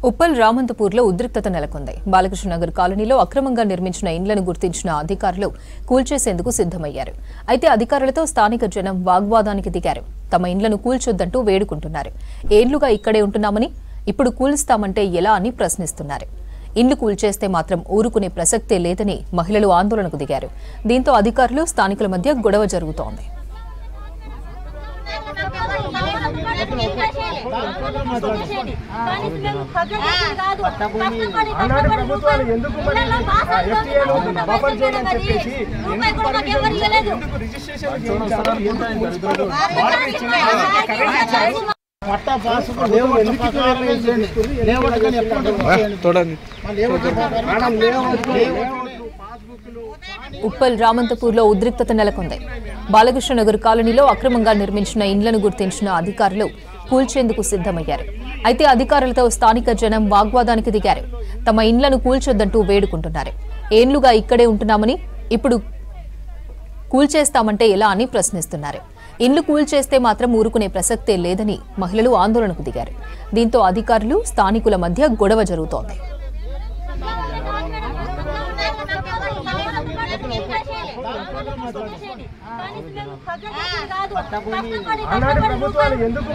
ఉప్పల్ రామంతపూర్లో ఉద్రిక్తత నెలకొంది. బాలకృష్ణ నగర్ కాలనీలో అక్రమంగా నిర్మించిన ఇండ్లను గుర్తించిన అధికారులు కూల్చేసేందుకు సిద్ధమయ్యారు. అయితే అధికారులతో స్థానిక జనం వాగ్వాదానికి దిగారు. తమ ఇండ్లను కూల్చొద్దంటూ వేడుకుంటున్నారు. ఏళ్లుగా ఇక్కడే ఉంటున్నామని, ఇప్పుడు కూల్స్తామంటే ఎలా అని ప్రశ్నిస్తున్నారు. ఇండ్లు కూల్చేస్తే మాత్రం ఊరుకునే ప్రసక్తే లేదని మహిళలు ఆందోళనకు దిగారు. దీంతో అధికారులు స్థానికుల మధ్య గొడవ జరుగుతోంది. ఉప్పల్ రామంతపూర్లో ఉద్రిక్తత నెలకొంది. బాలకృష్ణ నగర్ కాలనీలో అక్రమంగా నిర్మించిన ఇండ్లను గుర్తించిన అధికారులు కూల్చేందుకు సిద్ధమయ్యారు. అయితే అధికారులతో స్థానిక జనం వాగ్వాదానికి దిగారు. తమ ఇండ్లను కూల్చొద్దంటూ వేడుకుంటున్నారు. ఏళ్లుగా ఇక్కడే ఉంటున్నామని, ఇప్పుడు కూల్చేస్తామంటే ఎలా అని ప్రశ్నిస్తున్నారు. ఇండ్లు కూల్చేస్తే మాత్రం ఊరుకునే ప్రసక్తే లేదని మహిళలు ఆందోళనకు దిగారు. దీంతో అధికారులు స్థానికుల మధ్య గొడవ జరుగుతోంది. ఆనాడు ప్రభుత్వాలు ఎందుకు